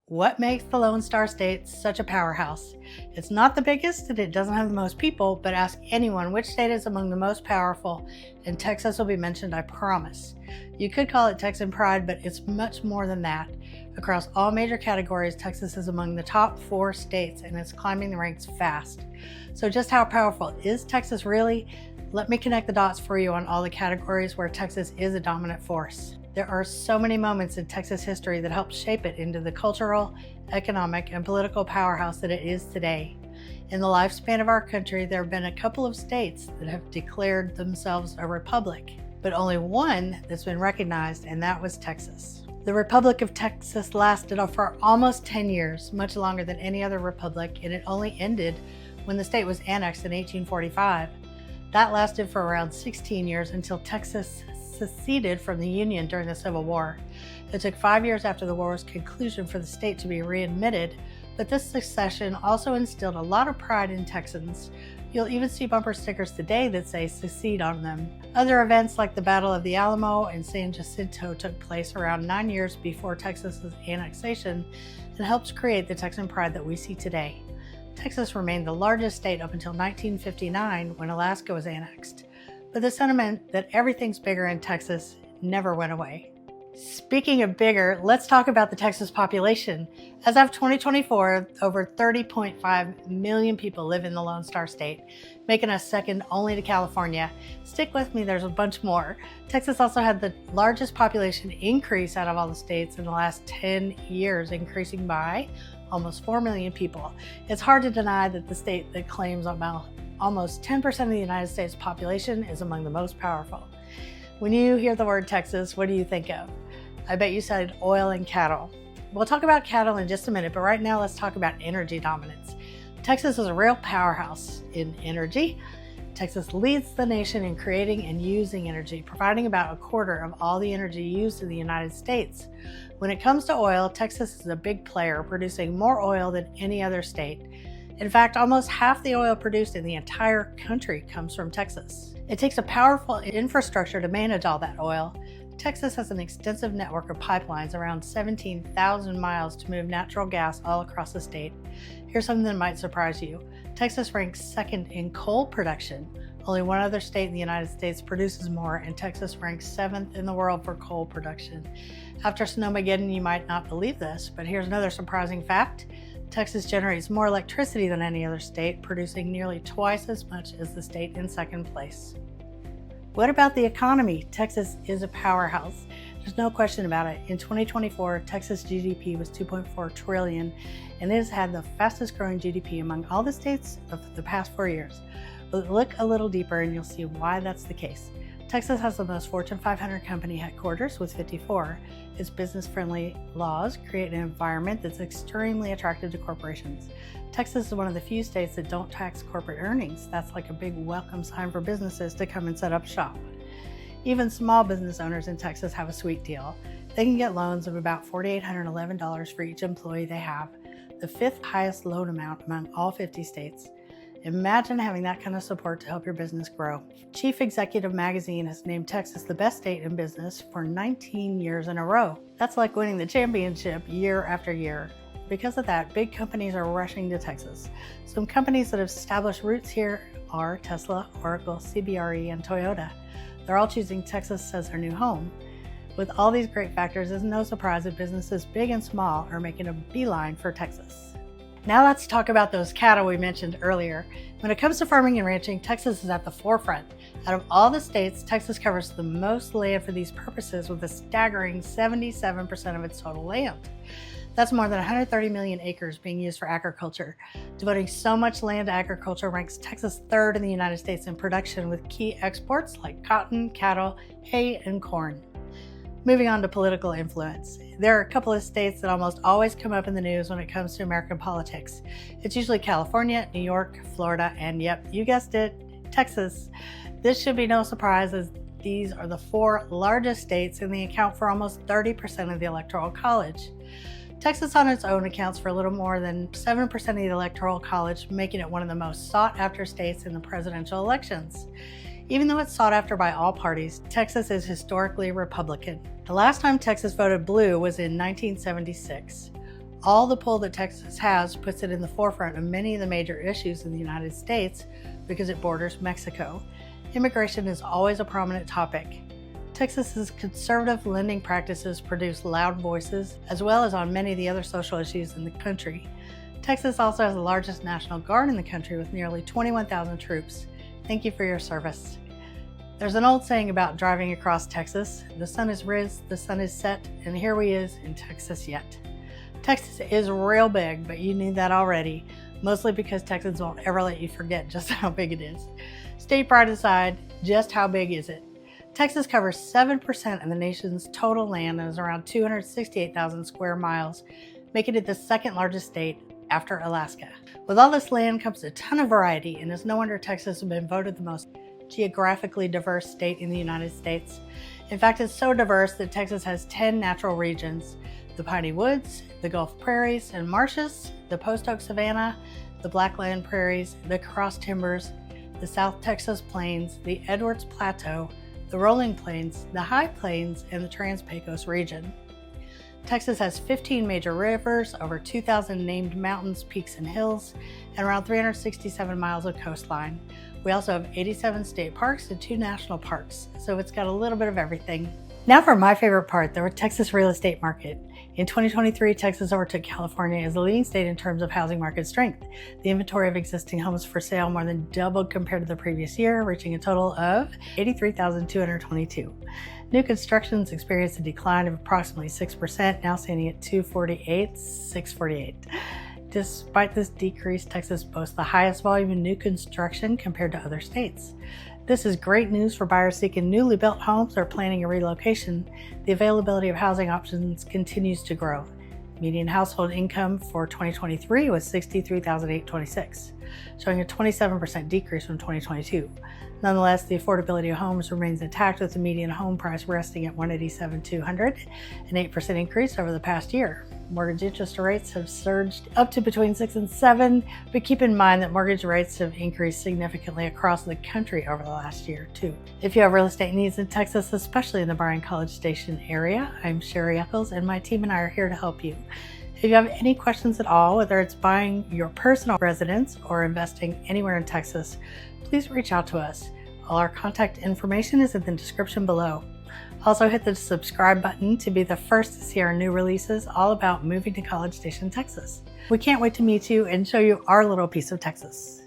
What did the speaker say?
What makes the Lone Star State such a powerhouse? It's not the biggest and it doesn't have the most people, but ask anyone which state is among the most powerful, and Texas will be mentioned, I promise. You could call it Texan pride, but it's much more than that. Across all major categories, Texas is among the top 4 states and it's climbing the ranks fast. So just how powerful is Texas really? Let me connect the dots for you on all the categories where Texas is a dominant force. There are so many moments in Texas history that helped shape it into the cultural, economic, and political powerhouse that it is today. In the lifespan of our country, there have been a couple of states that have declared themselves a republic, but only one that's been recognized, and that was Texas. The Republic of Texas lasted for almost 10 years, much longer than any other republic, and it only ended when the state was annexed in 1845. That lasted for around 16 years until Texas seceded from the Union during the Civil War. It took 5 years after the war's conclusion for the state to be readmitted, but this secession also instilled a lot of pride in Texans. You'll even see bumper stickers today that say secede on them. Other events like the Battle of the Alamo and San Jacinto took place around 9 years before Texas's annexation and helped create the Texan pride that we see today. Texas remained the largest state up until 1959 when Alaska was annexed. But the sentiment that everything's bigger in Texas never went away. Speaking of bigger, let's talk about the Texas population. As of 2024, over 30.5 million people live in the Lone Star State, making us second only to California. Stick with me, there's a bunch more. Texas also had the largest population increase out of all the states in the last 10 years, increasing by almost 4 million people. It's hard to deny that the state that claims about almost 10% of the United States population is among the most powerful. When you hear the word Texas, what do you think of? I bet you said oil and cattle. We'll talk about cattle in just a minute, but right now let's talk about energy dominance. Texas is a real powerhouse in energy. Texas leads the nation in creating and using energy, providing about a quarter of all the energy used in the United States. When it comes to oil, Texas is a big player, producing more oil than any other state. In fact, almost half the oil produced in the entire country comes from Texas. It takes a powerful infrastructure to manage all that oil. Texas has an extensive network of pipelines, around 17,000 miles, to move natural gas all across the state. Here's something that might surprise you. Texas ranks second in coal production. Only one other state in the United States produces more, and Texas ranks 7th in the world for coal production. After Snowmageddon, you might not believe this, but here's another surprising fact. Texas generates more electricity than any other state, producing nearly twice as much as the state in second place. What about the economy? Texas is a powerhouse. There's no question about it. In 2024, Texas GDP was $2.4 trillion, and it has had the fastest growing GDP among all the states of the past 4 years. But look a little deeper and you'll see why that's the case. Texas has the most Fortune 500 company headquarters with 54. Its business-friendly laws create an environment that's extremely attractive to corporations. Texas is one of the few states that don't tax corporate earnings. That's like a big welcome sign for businesses to come and set up shop. Even small business owners in Texas have a sweet deal. They can get loans of about $4,811 for each employee they have, the 5th highest loan amount among all 50 states. Imagine having that kind of support to help your business grow. Chief Executive Magazine has named Texas the best state in business for 19 years in a row. That's like winning the championship year after year. Because of that, big companies are rushing to Texas. Some companies that have established roots here are Tesla, Oracle, CBRE, and Toyota. They're all choosing Texas as their new home. With all these great factors, it's no surprise that businesses big and small are making a beeline for Texas. Now let's talk about those cattle we mentioned earlier. When it comes to farming and ranching, Texas is at the forefront. Out of all the states, Texas covers the most land for these purposes, with a staggering 77% of its total land. That's more than 130 million acres being used for agriculture. Devoting so much land to agriculture ranks Texas 3rd in the United States in production, with key exports like cotton, cattle, hay, and corn. Moving on to political influence. There are a couple of states that almost always come up in the news when it comes to American politics. It's usually California, New York, Florida, and yep, you guessed it, Texas. This should be no surprise, as these are the 4 largest states and they account for almost 30% of the Electoral College. Texas on its own accounts for a little more than 7% of the Electoral College, making it one of the most sought after states in the presidential elections. Even though it's sought after by all parties, Texas is historically Republican. The last time Texas voted blue was in 1976. All the pull that Texas has puts it in the forefront of many of the major issues in the United States because it borders Mexico. Immigration is always a prominent topic. Texas's conservative lending practices produce loud voices, as well as on many of the other social issues in the country. Texas also has the largest National Guard in the country with nearly 21,000 troops. Thank you for your service. There's an old saying about driving across Texas: the sun is riz, the sun is set, and here we is in Texas yet. Texas is real big, but you knew that already, mostly because Texans won't ever let you forget just how big it is. State pride aside, just how big is it? Texas covers 7% of the nation's total land and is around 268,000 square miles, making it the second largest state after Alaska. With all this land comes a ton of variety, and it's no wonder Texas has been voted the most geographically diverse state in the United States. In fact, it's so diverse that Texas has 10 natural regions: the Piney Woods, the Gulf Prairies and Marshes, the Post Oak Savanna, the Blackland Prairies, the Cross Timbers, the South Texas Plains, the Edwards Plateau, the Rolling Plains, the High Plains, and the Trans-Pecos region. Texas has 15 major rivers, over 2,000 named mountains, peaks, and hills, and around 367 miles of coastline. We also have 87 state parks and 2 national parks, so it's got a little bit of everything. Now for my favorite part, the Texas real estate market. In 2023, Texas overtook California as the leading state in terms of housing market strength. The inventory of existing homes for sale more than doubled compared to the previous year, reaching a total of 83,222. New constructions experienced a decline of approximately 6%, now standing at 648. Despite this decrease, Texas boasts the highest volume in new construction compared to other states. This is great news for buyers seeking newly built homes or planning a relocation. The availability of housing options continues to grow. Median household income for 2023 was $63,826, showing a 27% decrease from 2022. Nonetheless, the affordability of homes remains intact, with the median home price resting at $187,200, an 8% increase over the past year. Mortgage interest rates have surged up to between 6 and 7, but keep in mind that mortgage rates have increased significantly across the country over the last year, too. If you have real estate needs in Texas, especially in the Bryan-College Station area, I'm Sherri Echols, and my team and I are here to help you. If you have any questions at all, whether it's buying your personal residence or investing anywhere in Texas, please reach out to us. All our contact information is in the description below. Also hit the subscribe button to be the first to see our new releases all about moving to College Station, Texas. We can't wait to meet you and show you our little piece of Texas.